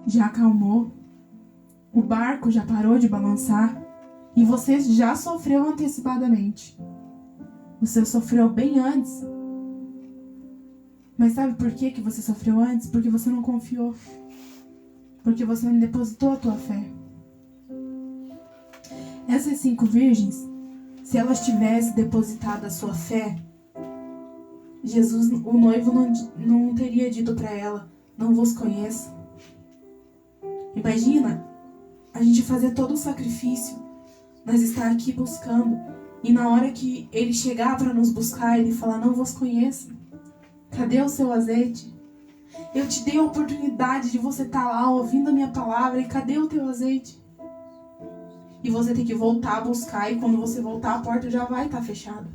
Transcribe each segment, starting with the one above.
já acalmou, o barco já parou de balançar e você já sofreu antecipadamente. Você sofreu bem antes. Mas sabe por que você sofreu antes? Porque você não confiou. Porque você não depositou a tua fé. Essas 5 virgens, se elas tivessem depositado a sua fé, Jesus, o noivo, não teria dito para ela: não vos conheço. Imagina a gente fazer todo o sacrifício, nós estar aqui buscando, e na hora que ele chegar para nos buscar, ele falar: não vos conheço. Cadê o seu azeite? Eu te dei a oportunidade de você estar lá ouvindo a minha palavra, e cadê o teu azeite? E você tem que voltar a buscar, e quando você voltar, a porta já vai estar fechada.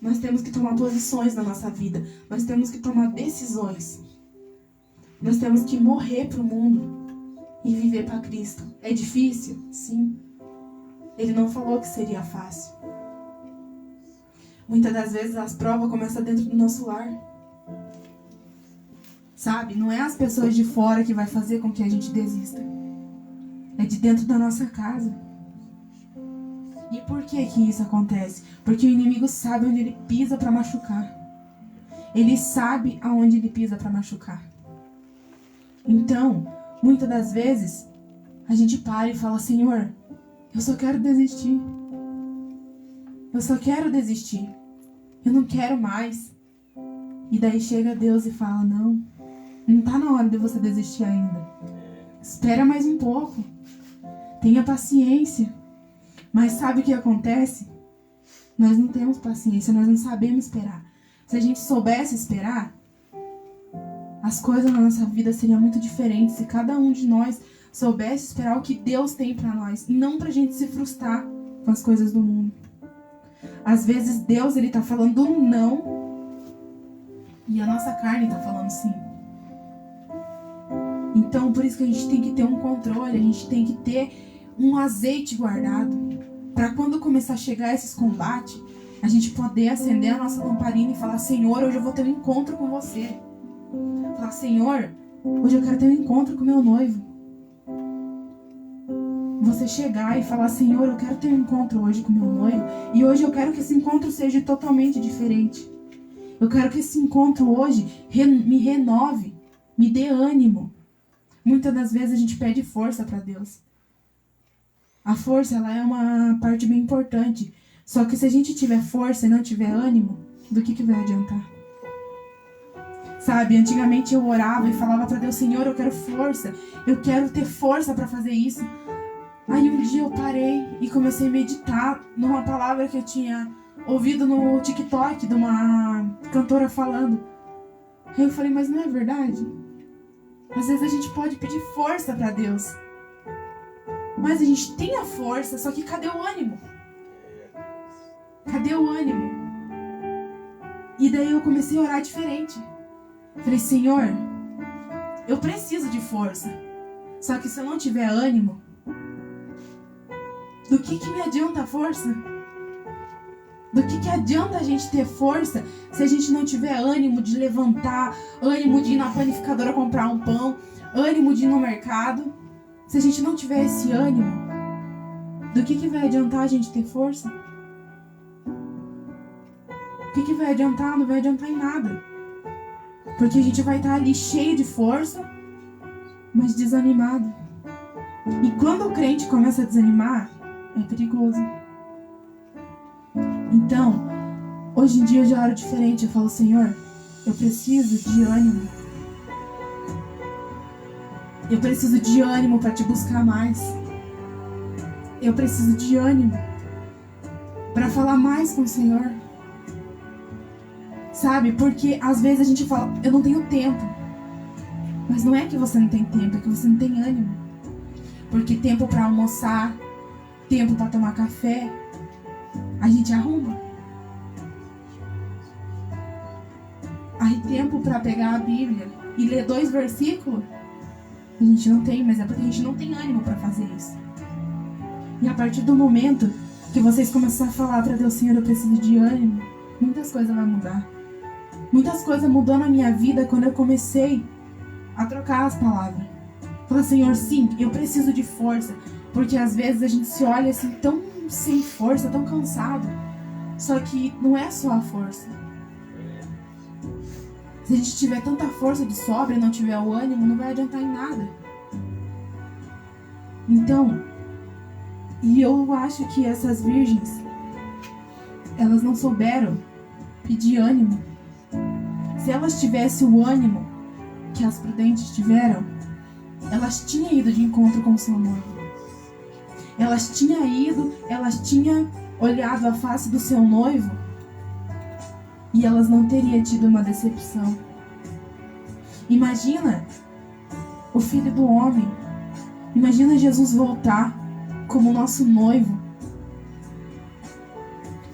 Nós temos que tomar posições na nossa vida. Nós temos que tomar decisões. Nós temos que morrer para o mundo e viver para Cristo. É difícil? Sim. Ele não falou que seria fácil. Muitas das vezes as provas começam dentro do nosso lar. Sabe? Não é as pessoas de fora que vai fazer com que a gente desista. É de dentro da nossa casa. E por que isso acontece? Porque o inimigo sabe onde ele pisa para machucar. Ele sabe aonde ele pisa para machucar. Então, muitas das vezes, a gente para e fala: Senhor, eu só quero desistir. Eu só quero desistir. Eu não quero mais. E daí chega Deus e fala: não tá na hora de você desistir ainda. Espera mais um pouco. Tenha paciência. Mas sabe o que acontece? Nós não temos paciência, nós não sabemos esperar. Se a gente soubesse esperar, as coisas na nossa vida seriam muito diferentes. Se cada um de nós soubesse esperar o que Deus tem pra nós, e não pra gente se frustrar com as coisas do mundo. Às vezes Deus, ele tá falando não, e a nossa carne tá falando sim. Então, por isso que a gente tem que ter um controle, a gente tem que ter um azeite guardado, para quando começar a chegar esses combates, a gente poder acender a nossa lamparina e falar: Senhor, hoje eu vou ter um encontro com você. Falar: Senhor, hoje eu quero ter um encontro com meu noivo. Você chegar e falar: Senhor, eu quero ter um encontro hoje com meu noivo, e hoje eu quero que esse encontro seja totalmente diferente. Eu quero que esse encontro hoje me renove, me dê ânimo. Muitas das vezes a gente pede força para Deus. A força, ela é uma parte bem importante. Só que se a gente tiver força e não tiver ânimo, do que vai adiantar? Sabe, antigamente eu orava e falava para Deus: Senhor, eu quero força. Eu quero ter força para fazer isso. Aí um dia eu parei e comecei a meditar numa palavra que eu tinha ouvido no TikTok de uma cantora falando. Aí eu falei: mas não é verdade? Às vezes a gente pode pedir força para Deus, mas a gente tem a força, só que cadê o ânimo? Cadê o ânimo? E daí eu comecei a orar diferente. Falei: Senhor, eu preciso de força, só que se eu não tiver ânimo, do que me adianta a força? Do que adianta a gente ter força se a gente não tiver ânimo de levantar, ânimo de ir na panificadora comprar um pão, ânimo de ir no mercado? Se a gente não tiver esse ânimo, do que vai adiantar a gente ter força? O que vai adiantar? Não vai adiantar em nada. Porque a gente vai estar ali cheio de força, mas desanimado. E quando o crente começa a desanimar, é perigoso. Então, hoje em dia eu já oro diferente. Eu falo: Senhor, eu preciso de ânimo. Eu preciso de ânimo para te buscar mais. Eu preciso de ânimo para falar mais com o Senhor. Sabe, porque às vezes a gente fala: eu não tenho tempo. Mas não é que você não tem tempo, é que você não tem ânimo. Porque tempo para almoçar, tempo para tomar café, a gente arruma. Aí tempo para pegar a Bíblia e ler 2 versículos, a gente não tem, mas é porque a gente não tem ânimo para fazer isso. E a partir do momento que vocês começarem a falar para Deus: Senhor, eu preciso de ânimo, muitas coisas vão mudar. Muitas coisas mudou na minha vida quando eu comecei a trocar as palavras. Fala, Senhor, sim, eu preciso de força. Porque às vezes a gente se olha assim tão sem força, tão cansado. Só que não é só a força. Se a gente tiver tanta força de sobra e não tiver o ânimo, não vai adiantar em nada. Então, e eu acho que essas virgens, elas não souberam pedir ânimo. Se elas tivessem o ânimo que as prudentes tiveram, elas tinham ido de encontro com o seu noivo. Elas tinham olhado a face do seu noivo e elas não teriam tido uma decepção. Imagina o Filho do Homem, imagina Jesus voltar como nosso noivo.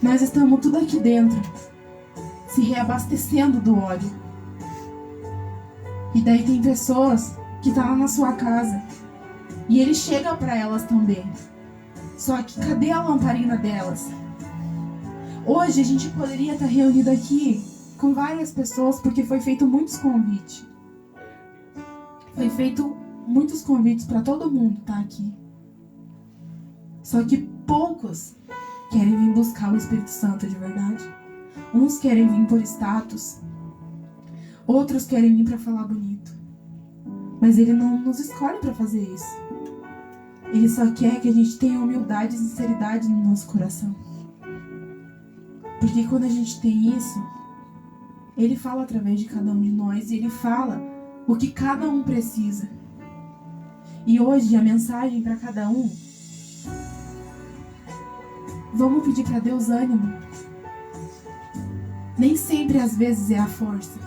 Nós estamos tudo aqui dentro, se reabastecendo do óleo. E daí tem pessoas que estão lá na sua casa e ele chega para elas também. Só que cadê a lamparina delas? Hoje a gente poderia estar reunido aqui com várias pessoas porque foi feito muitos convites. Foi feito muitos convites para todo mundo estar aqui. Só que poucos querem vir buscar o Espírito Santo de verdade. Uns querem vir por status. Outros querem vir para falar bonito. Mas ele não nos escolhe para fazer isso. Ele só quer que a gente tenha humildade e sinceridade no nosso coração. Porque quando a gente tem isso, ele fala através de cada um de nós e ele fala o que cada um precisa. E hoje a mensagem para cada um: vamos pedir para Deus ânimo. Nem sempre às vezes é a força,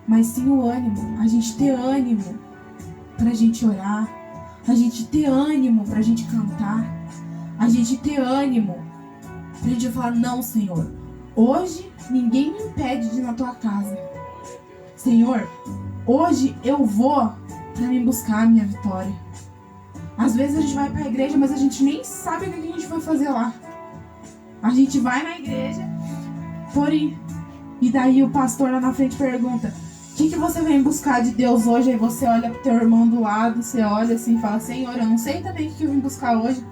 mas sim o ânimo. A gente ter ânimo para a gente orar, a gente ter ânimo pra gente cantar, a gente ter ânimo pra gente falar, não, Senhor, hoje ninguém me impede de ir na tua casa. Senhor, hoje eu vou pra me buscar a minha vitória. Às vezes a gente vai pra igreja, mas a gente nem sabe o que a gente vai fazer lá. A gente vai na igreja, porém, e daí o pastor lá na frente pergunta, o que você vem buscar de Deus hoje? Aí você olha pro teu irmão do lado, você olha assim e fala, Senhor, eu não sei também o que eu vim buscar hoje.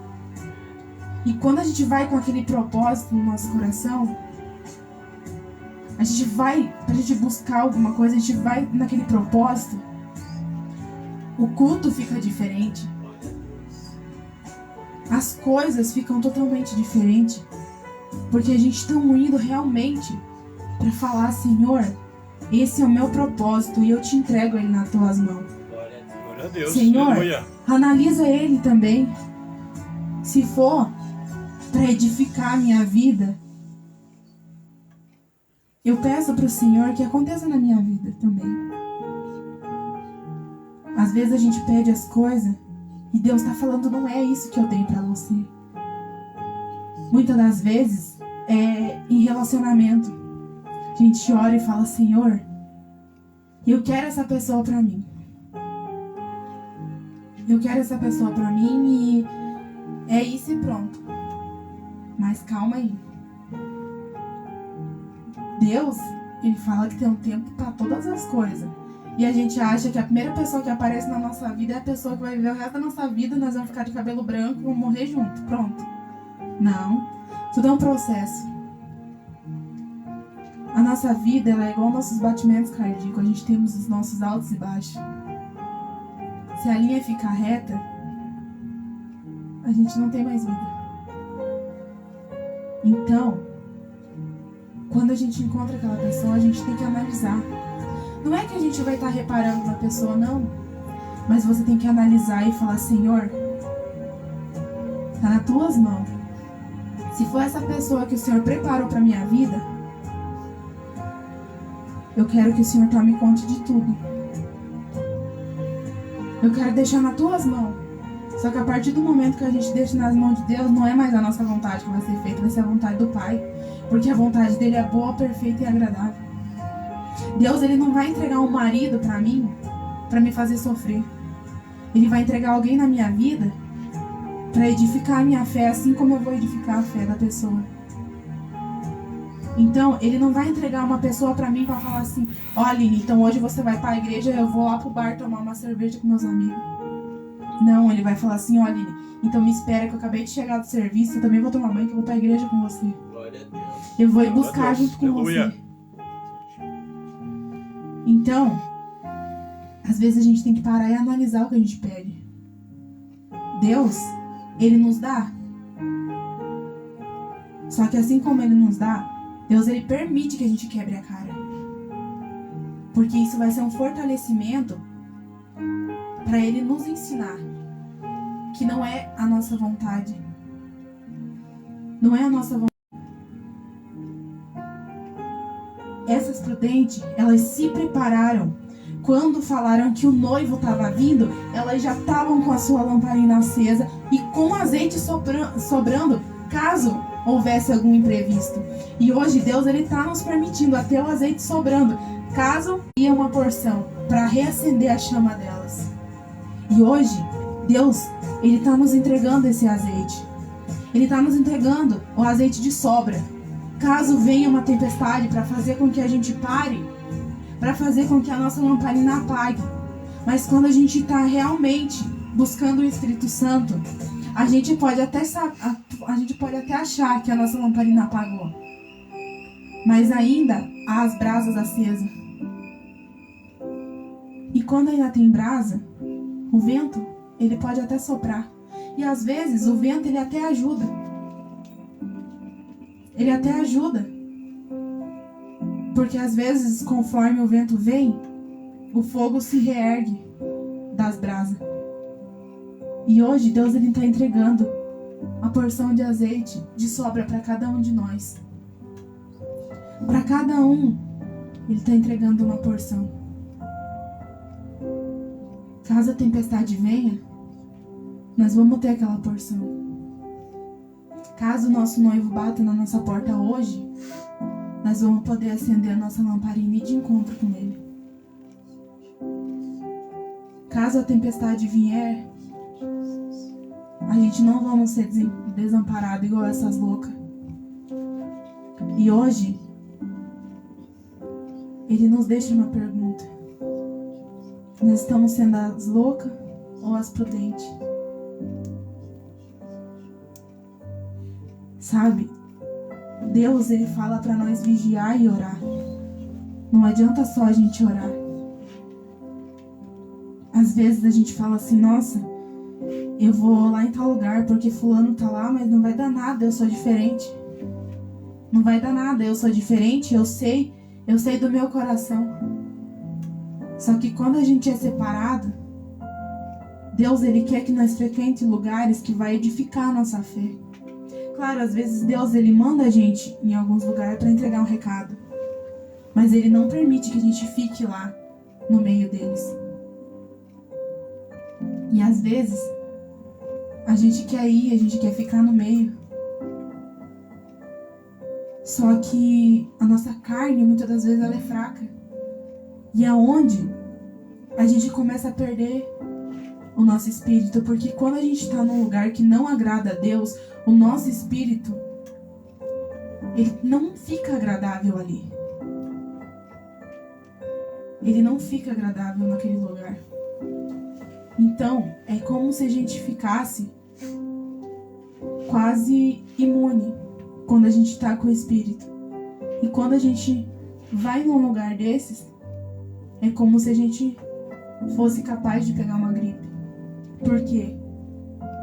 E quando a gente vai com aquele propósito no nosso coração, a gente vai pra gente buscar alguma coisa, a gente vai naquele propósito, o culto fica diferente. As coisas ficam totalmente diferentes. Porque a gente está indo realmente para falar, Senhor, esse é o meu propósito e eu te entrego ele nas tuas mãos. Glória a Deus. Senhor, Aleluia. analisa ele também. Se for para edificar a minha vida, eu peço para o Senhor que aconteça na minha vida também. Às vezes a gente pede as coisas e Deus está falando, não é isso que eu tenho para você. Muitas das vezes é em relacionamento. A gente ora e fala, Senhor, eu quero essa pessoa pra mim. Eu quero essa pessoa pra mim e é isso e pronto. Mas calma aí. Deus, ele fala que tem um tempo pra todas as coisas. E a gente acha que a primeira pessoa que aparece na nossa vida é a pessoa que vai viver o resto da nossa vida, nós vamos ficar de cabelo branco e vamos morrer junto. Pronto. Não. Tudo é um processo. A nossa vida, ela é igual aos nossos batimentos cardíacos. A gente temos os nossos altos e baixos. Se a linha ficar reta, a gente não tem mais vida. Então, quando a gente encontra aquela pessoa, a gente tem que analisar. Não é que a gente vai estar reparando na pessoa, não. Mas você tem que analisar e falar, Senhor, tá nas tuas mãos. Se for essa pessoa que o Senhor preparou para minha vida, eu quero que o Senhor tome conta de tudo. Eu quero deixar nas tuas mãos. Só que a partir do momento que a gente deixa nas mãos de Deus, não é mais a nossa vontade que vai ser feita, vai ser a vontade do Pai. Porque a vontade dele é boa, perfeita e agradável. Deus, ele não vai entregar um marido para mim, para me fazer sofrer. Ele vai entregar alguém na minha vida para edificar a minha fé, assim como eu vou edificar a fé da pessoa. Então, ele não vai entregar uma pessoa pra mim pra falar assim: ó, Aline, então hoje você vai pra igreja, eu vou lá pro bar tomar uma cerveja com meus amigos. Não, ele vai falar assim: ó, Aline, então me espera que eu acabei de chegar do serviço, eu também vou tomar banho, que eu vou pra igreja com você. Glória a Deus. Eu vou ir buscar junto com você. Então, às vezes a gente tem que parar e analisar o que a gente pede. Deus, ele nos dá. Só que assim como ele nos dá, Deus, ele permite que a gente quebre a cara. Porque isso vai ser um fortalecimento para ele nos ensinar que não é a nossa vontade. Não é a nossa vontade. Essas prudentes, elas se prepararam. Quando falaram que o noivo estava vindo, elas já estavam com a sua lamparina acesa e com azeite sobrando, caso houvesse algum imprevisto. E hoje Deus, ele está nos permitindo a ter o azeite sobrando, caso ia uma porção, para reacender a chama delas. E hoje, Deus, ele está nos entregando esse azeite. Ele está nos entregando o azeite de sobra. Caso venha uma tempestade para fazer com que a gente pare, para fazer com que a nossa lamparina apague. Mas quando a gente está realmente buscando o Espírito Santo, a gente pode até achar que a nossa lamparina apagou, mas ainda há as brasas acesas. E quando ainda tem brasa, o vento, ele pode até soprar. E às vezes o vento, ele até ajuda. Ele até ajuda. Porque às vezes, conforme o vento vem, o fogo se reergue das brasas. E hoje Deus, ele está entregando a porção de azeite de sobra para cada um de nós. Para cada um, ele está entregando uma porção. Caso a tempestade venha, nós vamos ter aquela porção. Caso o nosso noivo bata na nossa porta hoje, nós vamos poder acender a nossa lamparina e ir de encontro com ele. Caso a tempestade vier, a gente não vamos ser desamparados igual essas loucas. E hoje, ele nos deixa uma pergunta: nós estamos sendo as loucas ou as prudentes? Sabe? Deus, ele fala para nós vigiar e orar. Não adianta só a gente orar. Às vezes a gente fala assim: nossa, eu vou lá em tal lugar porque fulano tá lá, mas não vai dar nada, eu sou diferente. Não vai dar nada, eu sou diferente, eu sei do meu coração. Só que quando a gente é separado, Deus, ele quer que nós frequente lugares que vai edificar a nossa fé. Claro, às vezes Deus, ele manda a gente em alguns lugares para entregar um recado, mas ele não permite que a gente fique lá no meio deles. E às vezes a gente quer ir, a gente quer ficar no meio. Só que a nossa carne, muitas das vezes, ela é fraca. E é onde a gente começa a perder o nosso espírito. Porque quando a gente está num lugar que não agrada a Deus, o nosso espírito, ele não fica agradável ali. Ele não fica agradável naquele lugar. Então, é como se a gente ficasse quase imune quando a gente está com o Espírito. E quando a gente vai num lugar desses, é como se a gente fosse capaz de pegar uma gripe. Por quê?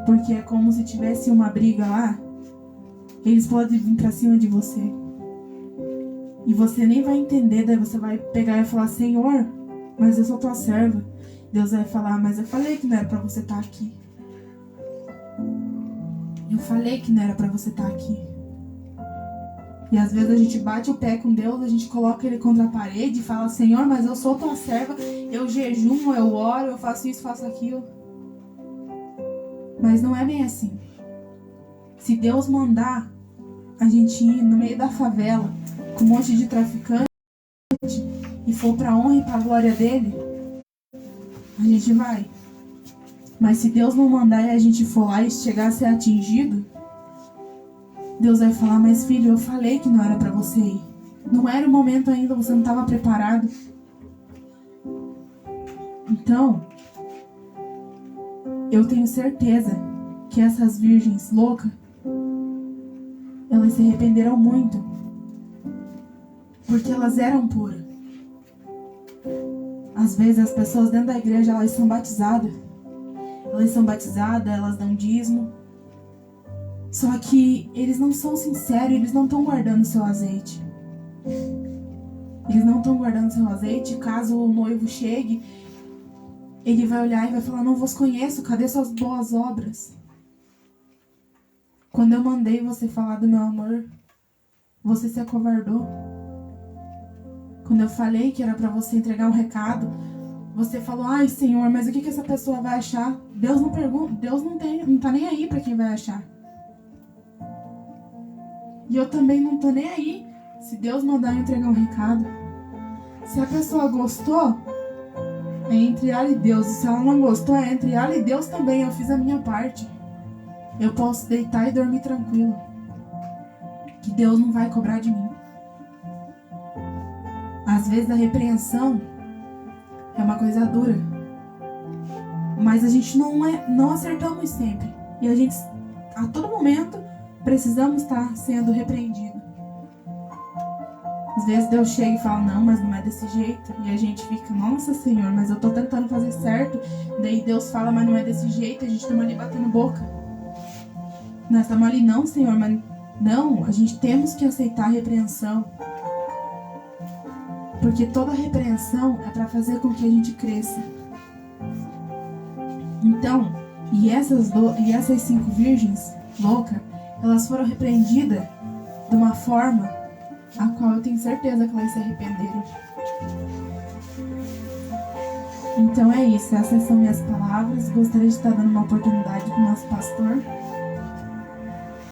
Porque é como se tivesse uma briga lá, eles podem vir pra cima de você. E você nem vai entender, daí você vai pegar e falar: Senhor, mas eu sou tua serva. Deus vai falar: mas eu falei que não era pra você estar aqui. Eu falei que não era pra você estar aqui. E às vezes a gente bate o pé com Deus, a gente coloca ele contra a parede e fala: Senhor, mas eu sou tua serva, eu jejuo, eu oro, eu faço isso, faço aquilo. Mas não é bem assim. Se Deus mandar a gente ir no meio da favela com um monte de traficante e for pra honra e pra glória dele, a gente vai. Mas se Deus não mandar e a gente for lá e chegar a ser atingido, Deus vai falar, mas filho, eu falei que não era pra você ir. Não era o momento ainda, você não estava preparado. Então, eu tenho certeza que essas virgens loucas, elas se arrependeram muito. Porque elas eram puras. Às vezes as pessoas dentro da igreja, elas são batizadas. Elas dão dízimo. Só que eles não são sinceros, eles não estão guardando seu azeite. Eles não estão guardando seu azeite. Caso o noivo chegue, ele vai olhar e vai falar, não vos conheço, cadê suas boas obras? Quando eu mandei você falar do meu amor, você se acovardou. Quando eu falei que era pra você entregar um recado, você falou, ai Senhor, mas o que essa pessoa vai achar? Deus não pergunta, Deus não tá nem aí pra quem vai achar. E eu também não tô nem aí se Deus mandar eu entregar um recado. Se a pessoa gostou, é entre ela e Deus. E se ela não gostou, é entre ela e Deus também. Eu fiz a minha parte. Eu posso deitar e dormir tranquilo. Que Deus não vai cobrar de mim. Às vezes a repreensão é uma coisa dura. Mas a gente não acertamos sempre. E a gente, a todo momento, precisamos estar sendo repreendido. Às vezes Deus chega e fala, não, mas não é desse jeito. E a gente fica, nossa Senhor, mas eu tô tentando fazer certo. Daí Deus fala, mas não é desse jeito. A gente estamos ali batendo boca. Nós estamos ali, não Senhor, mas não. A gente temos que aceitar a repreensão. Porque toda repreensão é para fazer com que a gente cresça. Então, e essas 5 virgens loucas, elas foram repreendidas de uma forma a qual eu tenho certeza que elas se arrependeram. Então é isso, essas são minhas palavras. Gostaria de estar dando uma oportunidade para o nosso pastor